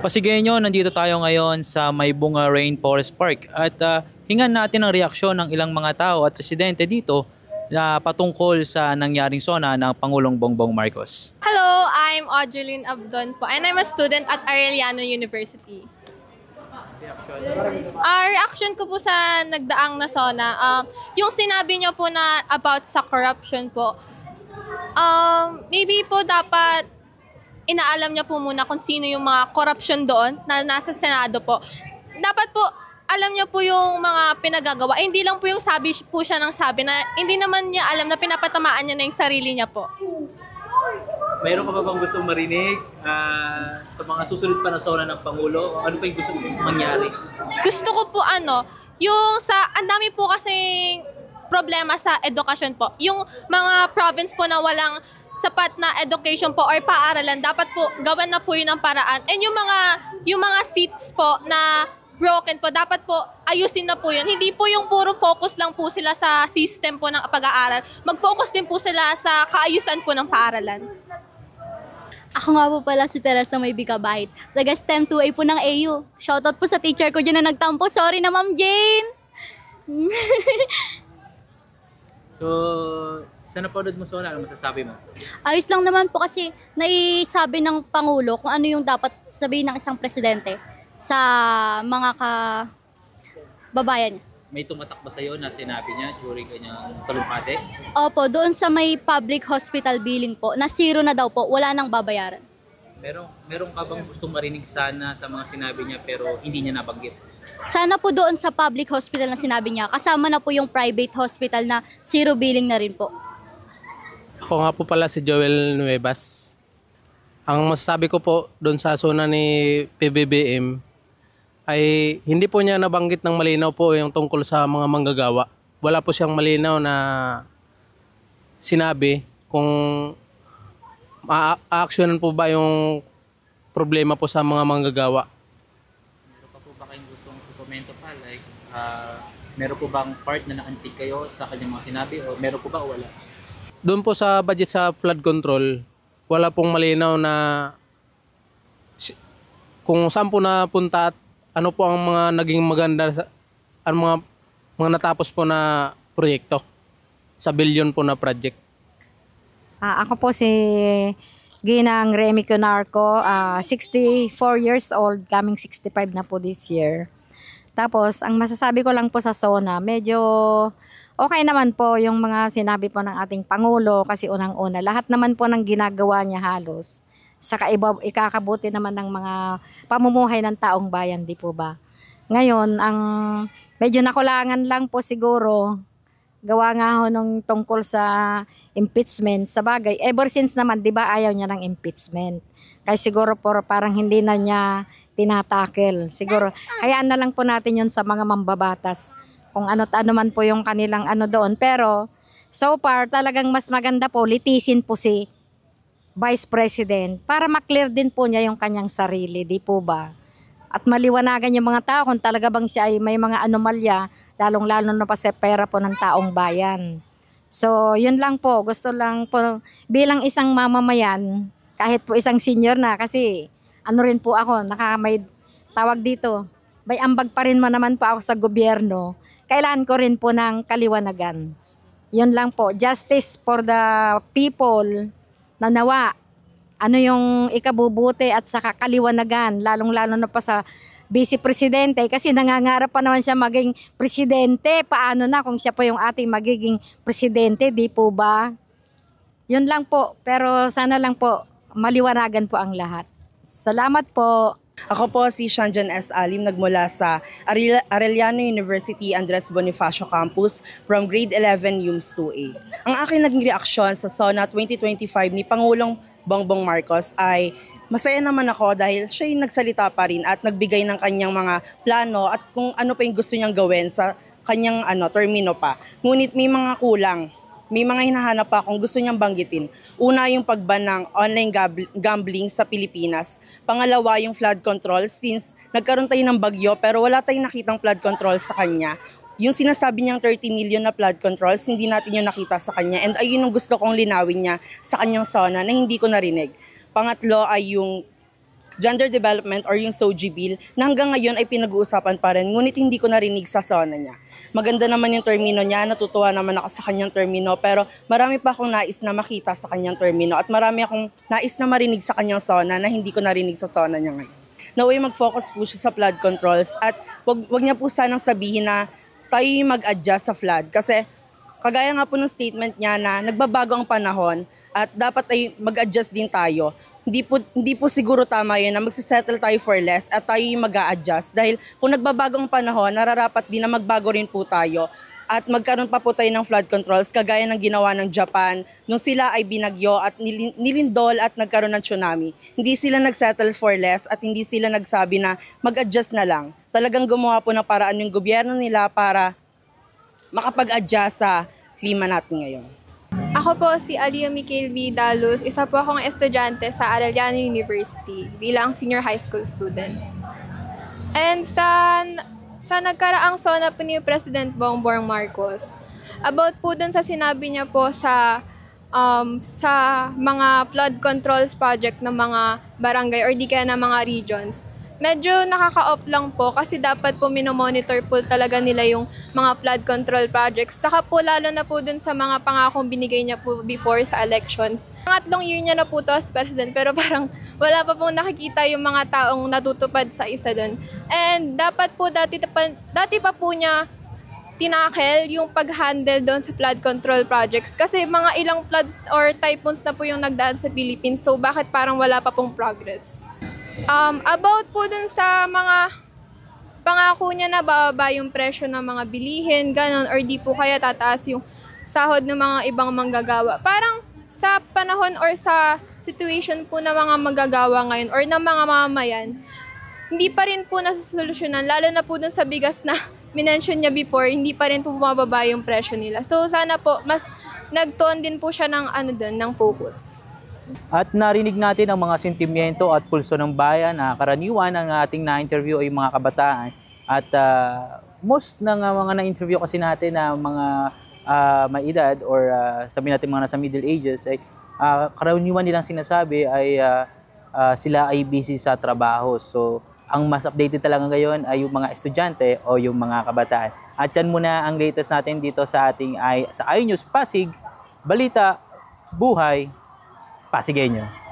Kapasigenyo, nandito tayo ngayon sa Maybunga Rainforest Park at hingan natin ang reaksyon ng ilang mga tao at residente dito na patungkol sa nangyaring SONA ng Pangulong Bongbong Marcos. Hello, I'm Audrelyn Abdon po and I'm a student at Arellano University. Reaction ko po sa nagdaang na SONA, yung sinabi niyo po na about sa corruption po, maybe po dapat inaalam niya po muna kung sino yung mga corruption doon na nasa Senado po. Dapat po alam niya po yung mga pinagagawa. Hindi lang po yung sabi po siya ng sabi na hindi naman niya alam na pinapatamaan niya na yung sarili niya po. Mayroon ka ba bang gustong marinig sa mga susunod pa na SONA ng Pangulo? Ano pa yung gusto mong mangyari? Gusto ko po yung sa, ang dami po kasing problema sa edukasyon po. Yung mga province po na walang sapat na education po or paaralan, dapat po gawan na po yun ang paraan. And yung mga seats po na broken po, dapat po ayusin na po yun. Hindi po yung puro focus lang po sila sa system po ng pag-aaral. Mag-focus din po sila sa kaayusan po ng paaralan. Ako nga po pala si Teresa May Bicabahit. Taga STEM 2A po ng AU. Shoutout po sa teacher ko dyan na nagtampo. Sorry na, Ma'am Jane! So, sa napanood mo SONA, ano masasabi mo? Ayos lang naman po kasi naisabi ng Pangulo kung ano yung dapat sabihin ng isang presidente sa mga kababayan niya. May tumatak ba sa'yo na sinabi niya during kanyang talumpati? Opo, doon sa may public hospital billing po, na zero na daw po, wala nang babayaran. Meron ka bang gustong marinig sana sa mga sinabi niya pero hindi niya nabanggit? Sana po doon sa public hospital na sinabi niya, kasama na po yung private hospital na zero billing na rin po. Ako nga po pala si Joel Nuevas. Ang masasabi ko po doon sa SONA ni PBBM ay hindi po niya nabanggit ng malinaw po yung tungkol sa mga manggagawa. Wala po siyang malinaw na sinabi kung a-actionan po ba yung problema po sa mga manggagawa. Meron pa po ba kayong gustong komento pa? Like, meron po bang part na naantig kayo sa kanyang mga sinabi o meron po ba o wala? Doon po sa budget sa flood control, wala pong malinaw na kung saan po napunta at ano po ang mga naging maganda ang mga natapos po na proyekto sa billion po na project. Ako po si Ginang Remy Conarco, 64 years old, coming 65 na po this year. Tapos, ang masasabi ko lang po sa SONA, medyo okay naman po yung mga sinabi po ng ating Pangulo kasi unang-una, lahat naman po ng ginagawa niya halos sa ikakabuti naman ng mga pamumuhay ng taong bayan, di po ba? Ngayon, ang medyo nakulangan lang po siguro, gawa nga ho nung tungkol sa impeachment. Sa bagay, ever since naman, di ba ayaw niya ng impeachment? Kaya siguro po parang hindi na niya tinatakel. Siguro, hayaan na lang po natin yun sa mga mambabatas. Kung ano man po yung kanilang doon. Pero, so far, talagang mas maganda po, litisin po si Vice President para maklear din po niya yung kanyang sarili, di po ba? At maliwanagan yung mga tao kung talaga bang siya ay may mga anomalya, lalong-lalo na pa sa pera po ng taong bayan. So, yun lang po. Gusto lang po, bilang isang mamamayan, kahit po isang senior na, kasi rin po ako, may tawag dito, may ambag pa rin naman po ako sa gobyerno. Kailangan ko rin po ng kaliwanagan. Yun lang po, justice for the people na nawa. Ano yung ikabubuti at saka kaliwanagan, lalong-lalo na pa sa Vice Presidente kasi nangangarap pa naman siya maging presidente. Paano na kung siya po yung ating magiging presidente, di po ba? Yun lang po, pero sana lang po maliwanagan po ang lahat. Salamat po. Ako po si Shanjan S. Alim, nagmula sa Arellano University Andres Bonifacio Campus from grade 11 UMS 2A. Ang aking naging reaksyon sa SONA 2025 ni Pangulong Bongbong Marcos ay masaya naman ako dahil siya yung nagsalita pa rin at nagbigay ng kanyang mga plano at kung ano pa yung gusto niyang gawin sa kanyang termino pa. Ngunit may mga kulang. May mga hinahanap pa kung gusto niyang banggitin. Una yung pagban ng online gambling sa Pilipinas. Pangalawa yung flood control since nagkaroon tayo ng bagyo pero wala tayong nakitang flood control sa kanya. Yung sinasabi niyang 30 million na flood controls, hindi natin yung nakita sa kanya. And ayun yung gusto kong linawin niya sa kanyang SONA na hindi ko narinig. Pangatlo ay yung Gender Development or yung SOGI Bill na hanggang ngayon ay pinag-uusapan pa rin, ngunit hindi ko narinig sa SONA niya. Maganda naman yung termino niya, natutuwa naman ako sa kanyang termino, pero marami pa akong nais na makita sa kanyang termino at marami akong nais na marinig sa kanyang SONA na hindi ko narinig sa SONA niya ngayon. Naway mag-focus po siya sa flood controls at wag niya po sanang sabihin na tayo mag-adjust sa flood kasi kagaya nga po ng statement niya na nagbabago ang panahon at dapat ay mag-adjust din tayo. Hindi po siguro tama yun na magsisettle tayo for less at tayo yung mag-a-adjust dahil kung nagbabago ang panahon, nararapat din na magbago rin po tayo at magkaroon pa po tayo ng flood controls kagaya ng ginawa ng Japan nung sila ay binagyo at nilindol at nagkaroon ng tsunami. Hindi sila nagsettle for less at hindi sila nagsabi na mag-adjust na lang. Talagang gumawa po ng paraan yung gobyerno nila para makapag-adjust sa klima natin ngayon. Ako po si Alia Michael V. Dalus, isa po akong estudyante sa Arellano University bilang senior high school student. And sa nagkaraang SONA po ni President Bongbong Marcos, about po dun sa sinabi niya po sa mga flood controls project ng mga barangay or di kaya ng mga regions, medyo nakaka-off lang po kasi dapat po minomonitor po talaga nila yung mga flood control projects. Saka po lalo na po dun sa mga pangakong binigay niya po before sa elections. Pangatlong year niya na po to as president pero parang wala pa pong nakikita yung mga taong natutupad sa isa dun. And dapat po dati pa po niya tinakel yung pag-handle doon sa flood control projects kasi mga ilang floods or typhoons na po yung nagdaan sa Philippines, so bakit parang wala pa pong progress? About po dun sa mga pangako niya na bababa yung presyo ng mga bilihin, ganon, or di po kaya tataas yung sahod ng mga ibang manggagawa. Parang sa panahon or sa situation po ng mga manggagawa ngayon or ng mga mamayan, hindi pa rin po nasusolusyonan, lalo na po dun sa bigas na minention niya before, hindi pa rin po bumababa yung presyo nila. So sana po, mas nagtuon din po siya ng ng focus. At narinig natin ang mga sentimiento at pulso ng bayan. Karaniwan ang ating na-interview ay mga kabataan. At most ng mga na-interview kasi natin na mga may edad or sabihin natin mga nasa middle ages, ay karaniwan nilang sinasabi ay sila ay busy sa trabaho. So ang mas updated talaga ngayon ay yung mga estudyante o yung mga kabataan. At yan muna ang latest natin dito sa ating sa iNews Pasig, Balita, Buhay, Pasigueño.